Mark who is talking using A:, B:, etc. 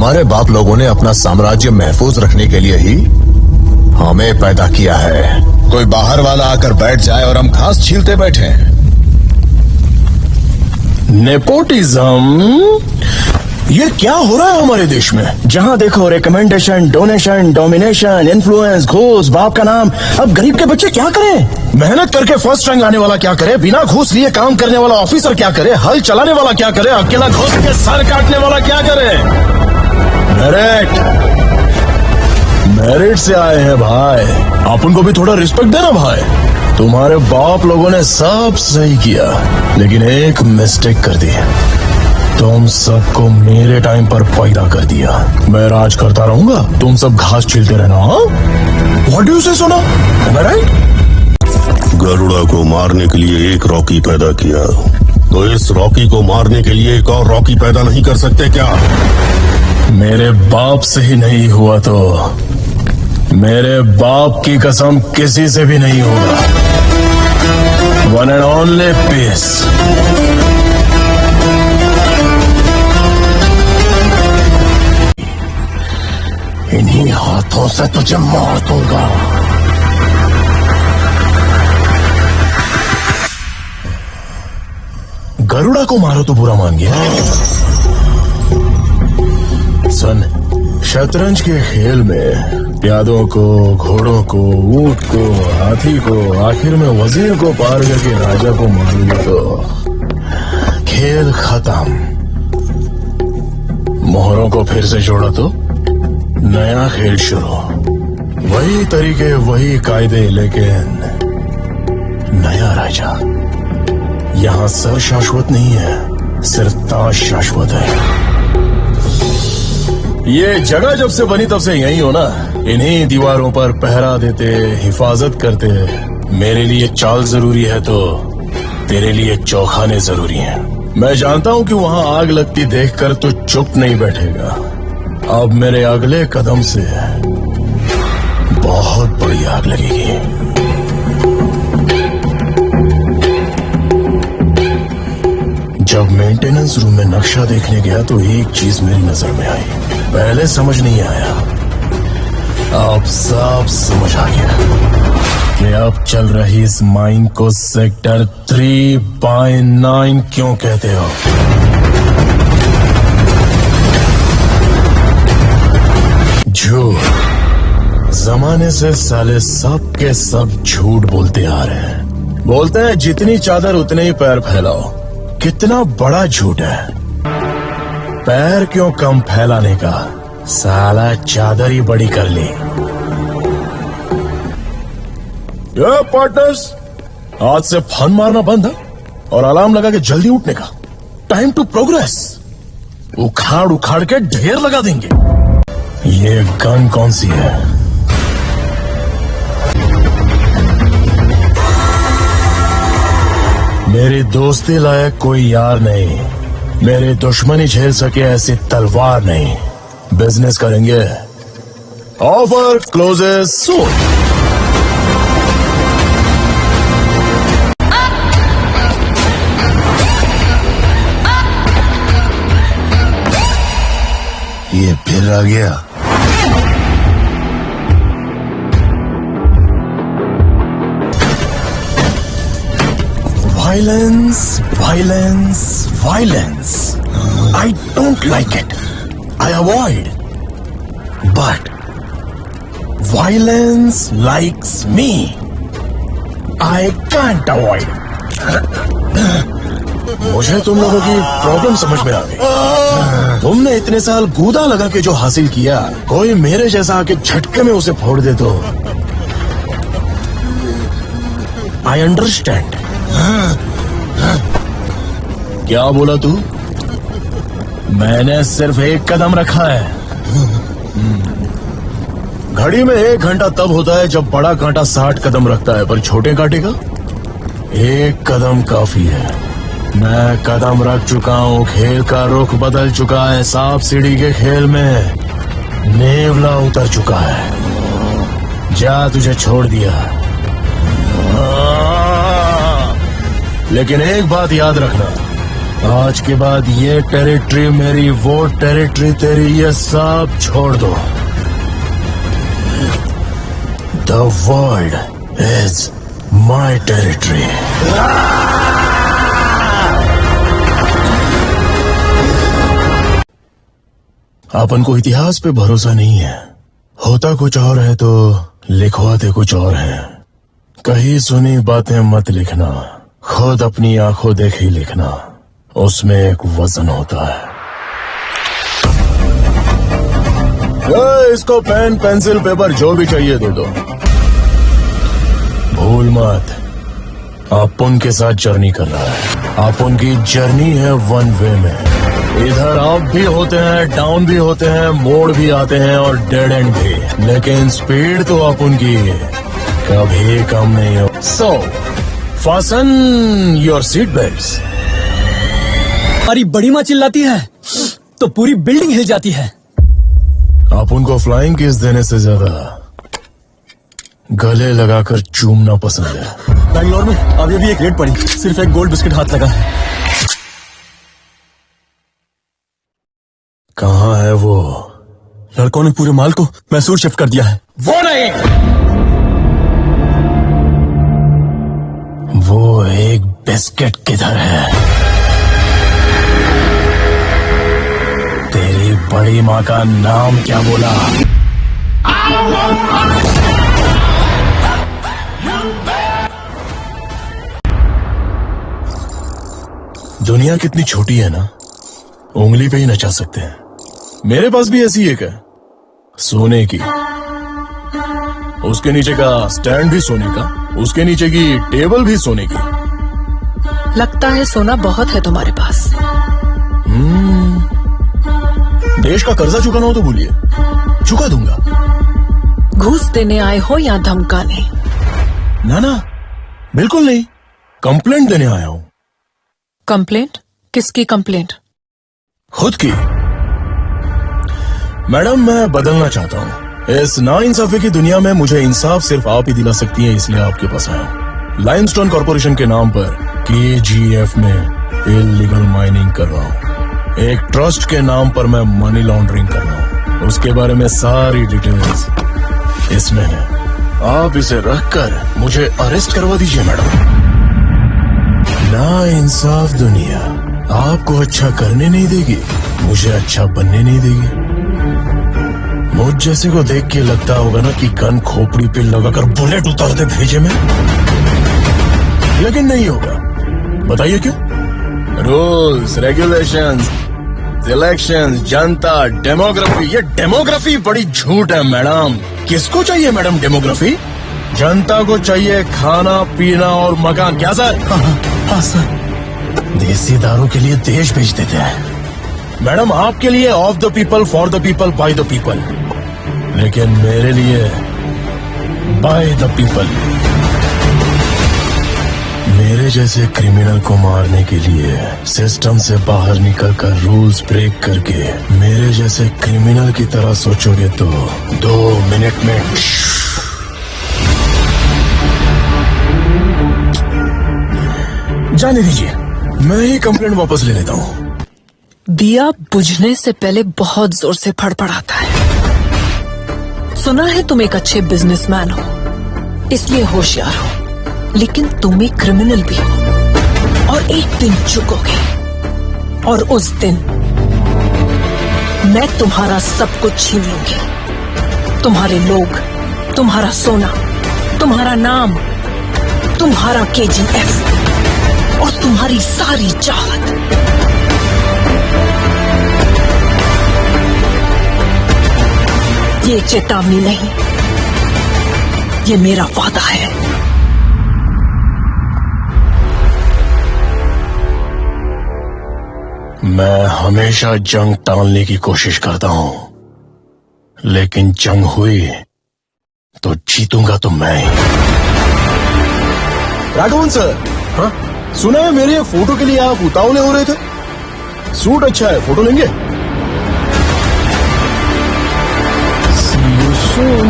A: हमारे बाप लोगों ने अपना साम्राज्य महफूज रखने के लिए ही हमें पैदा किया है। कोई बाहर वाला आकर बैठ जाए और हम घास छीलते बैठे।
B: नेपोटिज्म, ये क्या हो रहा है हमारे देश में? जहाँ देखो रिकमेंडेशन, डोनेशन, डोमिनेशन, इन्फ्लुएंस, घूस, बाप का नाम। अब गरीब के बच्चे क्या करें? मेहनत करके फर्स्ट रैंक आने वाला क्या करे? बिना घूस लिए काम करने वाला ऑफिसर क्या करे? हल चलाने वाला क्या करे? अकेला घुस के सर काटने वाला क्या करे? मेरिट से आए हैं भाई, आप उनको भी थोड़ा रिस्पेक्ट देना भाई। तुम्हारे बाप लोगों ने सब सही किया, लेकिन एक मिस्टेक कर दी। तुम सबको मेरे टाइम पर पैदा कर दिया। मैं राज करता रहूंगा, तुम सब घास छीलते रहना। व्हाट डू यू से? सुना, am I right?
C: गरुड़ा को मारने के लिए एक रॉकी पैदा किया, तो इस रॉकी को मारने के लिए एक और रॉकी पैदा नहीं कर सकते क्या?
B: मेरे बाप से ही नहीं हुआ तो मेरे बाप की कसम किसी से भी नहीं होगा। One and only piece. इन्हीं हाथों से तुझे मार दूंगा। गरुड़ा को मारो तो बुरा मान गया। सुन, शतरंज के खेल में प्यादों को, घोड़ों को, ऊंट को, हाथी को, आखिर में वजीर को पार करके राजा को मारोगे तो खेल खत्म। मोहरों को फिर से जोड़ा तो नया खेल शुरू। वही तरीके, वही कायदे, लेकिन नया राजा। यहाँ सर शाश्वत नहीं है, सिर्फ ताज शाश्वत है। ये जगह जब से बनी तब से यही हो ना। इन्हीं दीवारों पर पहरा देते, हिफाजत करते। मेरे लिए चाल जरूरी है तो तेरे लिए चौखाने जरूरी हैं। मैं जानता हूँ कि वहाँ आग लगती देखकर तो चुप नहीं बैठेगा। अब मेरे अगले कदम से बहुत बड़ी आग लगेगी। जब मेंटेनेंस रूम में नक्शा देखने गया तो एक चीज मेरी नजर में आई। पहले समझ नहीं आया, अब सब समझ आ गया कि अब चल रही इस माइन को सेक्टर 3/9 क्यों कहते हो। झूठ। जमाने से साले सब के सब झूठ बोलते आ रहे हैं। बोलते हैं जितनी चादर उतने ही पैर फैलाओ। कितना बड़ा झूठ है। पैर क्यों कम फैलाने का, साला चादर ही बड़ी कर ली। ये पार्टनर्स, आज से फन मारना बंद है और अलार्म लगा के जल्दी उठने का। Time to progress. उखाड़ उखाड़ के ढेर लगा देंगे। ये गन कौन सी है? मेरी दोस्ती लायक कोई यार नहीं, मेरे दुश्मनी झेल सके ऐसी तलवार नहीं। बिजनेस करेंगे। ऑफर क्लोजेस सून।
C: ये फिर आ गया।
B: Violence, violence, violence. I don't like it. I avoid. But violence likes me. I can't avoid. मुझे तुम लोगों की प्रॉब्लम समझ में आ गई। तुमने इतने साल गूदा लगा के जो हासिल किया, कोई मेरे जैसा आके झटके में उसे फोड़ दे तो I understand. क्या बोला तू? मैंने सिर्फ एक कदम रखा है। घड़ी में 1 घंटा तब होता है जब बड़ा कांटा 60 कदम रखता है, पर छोटे कांटे का 1 कदम काफी है। मैं कदम रख चुका हूँ, खेल का रुख बदल चुका है। सांप सीढ़ी के खेल में नेवला उतर चुका है। जा, तुझे छोड़ दिया। लेकिन एक बात याद रखना, आज के बाद ये टेरिटरी मेरी, वो टेरिटरी तेरी, ये सब छोड़ दो। The world is my territory. अपन को इतिहास पे भरोसा नहीं है। होता कुछ और है तो लिखवाते कुछ और है। कहीं सुनी बातें मत लिखना, खुद अपनी आंखों देख ही लिखना, उसमें एक वजन होता है। इसको पेन पेंसिल पेपर जो भी चाहिए दे दो। भूल मत, आप उनके साथ जर्नी कर रहा है। आप उनकी जर्नी है वन वे में। इधर अप भी होते हैं, डाउन भी होते हैं, मोड़ भी आते हैं और डेड एंड भी, लेकिन स्पीड तो आप उनकी कभी कम नहीं हो। सो फासन योर सीट बेल्ट्स।
D: हमारी बड़ी माँ चिल्लाती है तो पूरी बिल्डिंग हिल जाती है।
B: आप उनको फ्लाइंग किस देने से ज्यादा गले लगाकर चूमना पसंद है।
D: बैंगलोर में अभी भी एक रेड पड़ी, सिर्फ एक गोल्ड बिस्किट हाथ लगा है।
B: कहाँ है वो?
D: लड़कों ने पूरे माल को मैसूर शिफ्ट कर दिया है।
B: वो नहीं, वो एक बिस्किट किधर है? तेरी बड़ी माँ का नाम क्या बोला? दुनिया कितनी छोटी है ना, उंगली पे ही नचा सकते हैं। मेरे पास भी ऐसी एक है, सोने की। उसके नीचे का स्टैंड भी सोने का, उसके नीचे की टेबल भी सोने की।
E: लगता है सोना बहुत है तुम्हारे पास।
B: देश का कर्जा चुकाना हो तो बोलिए, चुका दूंगा।
E: घूस देने आए हो या धमकाने?
B: ना ना, बिल्कुल नहीं, कंप्लेंट देने आया हूं।
E: कंप्लेंट? किसकी कंप्लेंट?
B: खुद की। मैडम, मैं बदलना चाहता हूँ। इस नाइंसाफी की दुनिया में मुझे इंसाफ सिर्फ आप ही दिला सकती हैं, इसलिए आपके पास आया हूँ। लाइमस्टोन कॉर्पोरेशन के नाम पर KGF में इल्लीगल माइनिंग कर रहा हूँ। एक ट्रस्ट के नाम पर मैं मनी लॉन्ड्रिंग कर रहा हूँ। उसके बारे में सारी डिटेल्स इसमें है। आप इसे रखकर मुझे अरेस्ट करवा दीजिए मैडम। ना इंसाफ दुनिया आपको अच्छा करने नहीं देगी, मुझे अच्छा बनने नहीं देगी। मुझ जैसे को देख के लगता होगा ना कि गन खोपड़ी पे लगाकर बुलेट उतार दे भेजे में, लेकिन नहीं होगा। बताइए क्यों? रूल्स, रेगुलेशंस, इलेक्शंस, जनता, डेमोग्राफी। ये डेमोग्राफी बड़ी झूठ है मैडम। किसको चाहिए मैडम डेमोग्राफी? जनता को चाहिए खाना पीना और मकान। क्या सर?
D: हाँ सर।
B: देसी दारू के लिए देश बेच देते हैं मैडम, आपके लिए of the people, for the people, by the people, लेकिन मेरे लिए बाय द पीपल। मेरे जैसे क्रिमिनल को मारने के लिए सिस्टम से बाहर निकलकर रूल्स ब्रेक करके मेरे जैसे क्रिमिनल की तरह सोचोगे तो 2 मिनट में जाने दीजिए। मैं ही कंप्लेंट वापस ले लेता हूँ।
E: दिया बुझने से पहले बहुत जोर से फड़फड़ाता है। सुना है तुम एक अच्छे बिजनेसमैन हो, इसलिए होशियार हो, लेकिन तुम एक क्रिमिनल भी हो और एक दिन चुकोगे। और उस दिन मैं तुम्हारा सब कुछ छीन लूंगी। तुम्हारे लोग, तुम्हारा सोना, तुम्हारा नाम, तुम्हारा KGF और तुम्हारी सारी चाहत। ये चेतावनी नहीं, ये मेरा वादा है।
B: मैं हमेशा जंग टालने की कोशिश करता हूं, लेकिन जंग हुई तो जीतूंगा तो मैं ही। राघवन सर, हाँ सुना है मेरे फोटो के लिए आप उतावले हो रहे थे। सूट अच्छा है, फोटो लेंगे? See you soon.